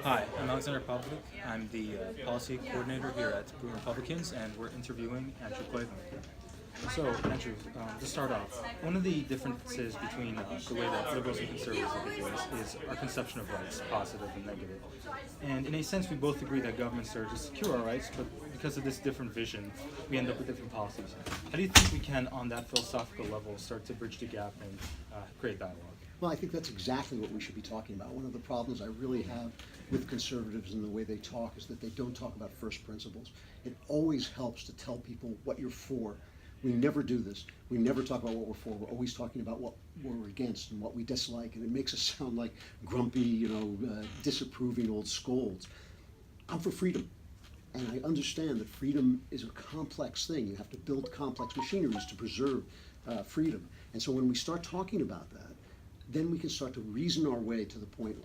Hi, I'm Alexander Pavlik. I'm the policy coordinator here at Bruin Republicans, and we're interviewing Andrew Klavan. So, Andrew, to start off, one of the differences between the way that liberals and conservatives look at things is our conception of rights, positive and negative. And in a sense, we both agree that governments are to secure our rights, but because of this different vision, we end up with different policies. How do you think we can, on that philosophical level, start to bridge the gap and create dialogue? Well, I think that's exactly what we should be talking about. One of the problems I really have with conservatives and the way they talk is that they don't talk about first principles. It always helps to tell people what you're for. We never do this. We never talk about what we're for. We're always talking about what we're against and what we dislike, and it makes us sound like grumpy, disapproving old scolds. I'm for freedom. And I understand that freedom is a complex thing. You have to build complex machineries to preserve freedom. And so when we start talking about that, then we can start to reason our way to the point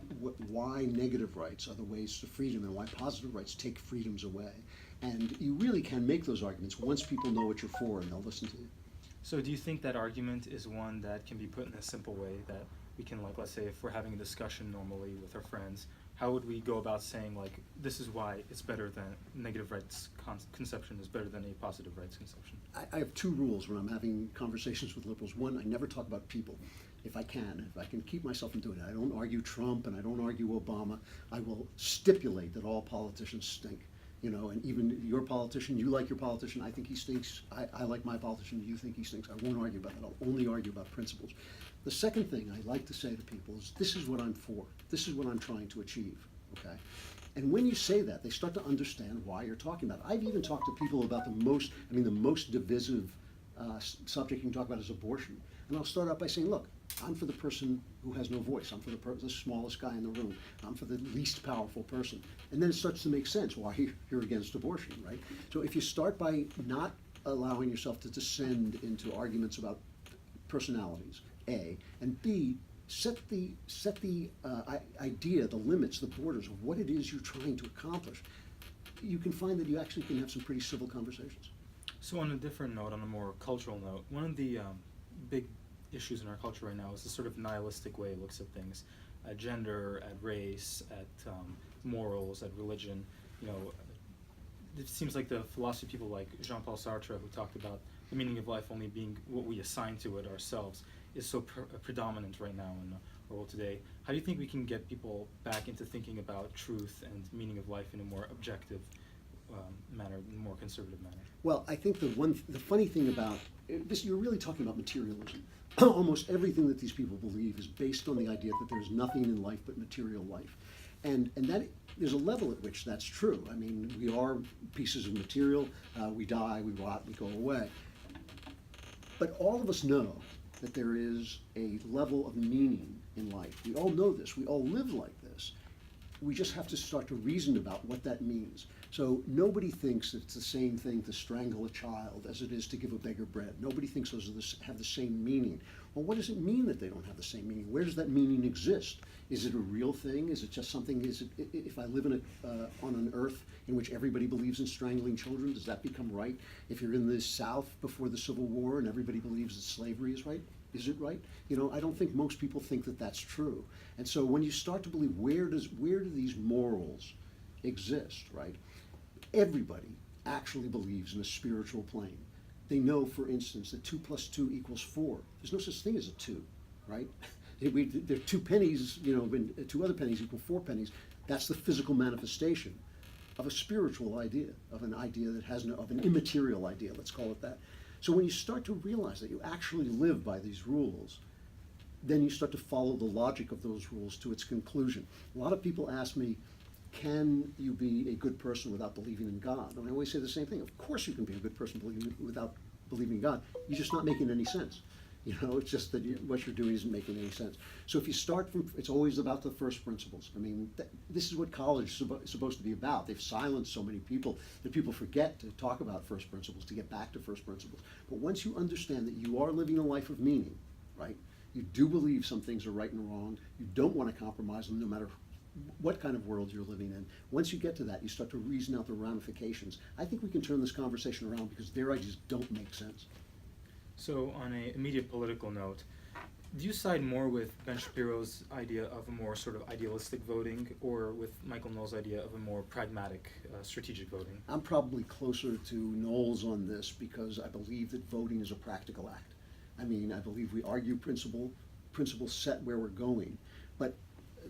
why negative rights are the ways to freedom and why positive rights take freedoms away. And you really can make those arguments once people know what you're for and they'll listen to you. So do you think that argument is one that can be put in a simple way that we can, like, let's say if we're having a discussion normally with our friends, how would we go about saying, like, this is why it's better than negative rights conception is better than a positive rights conception? I have two rules when I'm having conversations with liberals. One, I never talk about people. If I can keep myself from doing it. I don't argue Trump and I don't argue Obama. I will stipulate that all politicians stink. And even your politician, you like your politician, I think he stinks. I like my politician, you think he stinks. I won't argue about that. I'll only argue about principles. The second thing I like to say to people is, this is what I'm for. This is what I'm trying to achieve, okay? And when you say that, they start to understand why you're talking about it. I've even talked to people about the most divisive subject you can talk about is abortion. And I'll start out by saying, look, I'm for the person who has no voice. I'm for the smallest guy in the room. I'm for the least powerful person. And then it starts to make sense why you're against abortion, right? So if you start by not allowing yourself to descend into arguments about personalities, A, and B, set the idea, the limits, the borders of what it is you're trying to accomplish, you can find that you actually can have some pretty civil conversations. So on a different note, on a more cultural note, one of the big issues in our culture right now is the sort of nihilistic way it looks at things, at gender, at race, at morals, at religion. It seems like the philosophy people like Jean-Paul Sartre, who talked about the meaning of life only being what we assign to it ourselves, is so predominant right now in our world today. How do you think we can get people back into thinking about truth and meaning of life in a more objective manner, more conservative manner? Well, I think the funny thing about this, you're really talking about materialism. Almost everything that these people believe is based on the idea that there's nothing in life but material life. And that there's a level at which that's true. I mean, we are pieces of material, we die, we rot, we go away. But all of us know that there is a level of meaning in life. We all know this, we all live like this. We just have to start to reason about what that means. So nobody thinks it's the same thing to strangle a child as it is to give a beggar bread. Nobody thinks those have the same meaning. Well, what does it mean that they don't have the same meaning? Where does that meaning exist? Is it a real thing? Is it just something, if I live on an earth in which everybody believes in strangling children, does that become right? If you're in the South before the Civil War and everybody believes that slavery is right, is it right? I don't think most people think that that's true. And so when you start to believe where do these morals exist, right? Everybody actually believes in a spiritual plane. They know, for instance, that 2 + 2 = 4. There's no such thing as a 2, right? There are 2 pennies, when 2 other pennies equal 4 pennies. That's the physical manifestation of a spiritual idea, of an idea that of an immaterial idea, let's call it that. So when you start to realize that you actually live by these rules, then you start to follow the logic of those rules to its conclusion. A lot of people ask me, can you be a good person without believing in God? And I always say the same thing. Of course you can be a good person without believing in God. You're just not making any sense. It's just that what you're doing isn't making any sense. So if you start from, it's always about the first principles. I mean, this is what college is supposed to be about. They've silenced so many people that people forget to talk about first principles, to get back to first principles. But once you understand that you are living a life of meaning, right? You do believe some things are right and wrong. You don't want to compromise them no matter what kind of world you're living in. Once you get to that, you start to reason out the ramifications. I think we can turn this conversation around because their ideas don't make sense. So on a immediate political note, Do you side more with Ben Shapiro's idea of a more sort of idealistic voting, or with Michael Knowles' idea of a more pragmatic, strategic voting? I'm probably closer to Knowles on this because I believe that voting is a practical act. I mean, I believe we argue principles set where we're going, but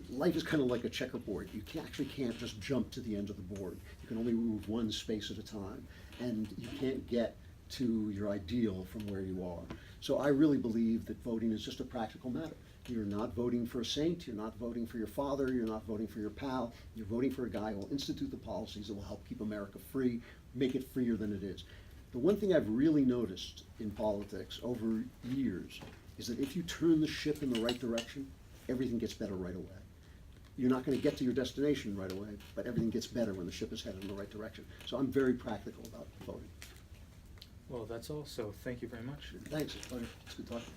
life is kind of like a checkerboard. You actually can't just jump to the end of the board. You can only move one space at a time, and you can't get to your ideal from where you are. So I really believe that voting is just a practical matter. You're not voting for a saint, you're not voting for your father, you're not voting for your pal, you're voting for a guy who will institute the policies that will help keep America free, make it freer than it is. The one thing I've really noticed in politics over years is that if you turn the ship in the right direction, everything gets better right away. You're not going to get to your destination right away, but everything gets better when the ship is headed in the right direction. So I'm very practical about voting. Well, that's all, so thank you very much. Thanks, it's good talking.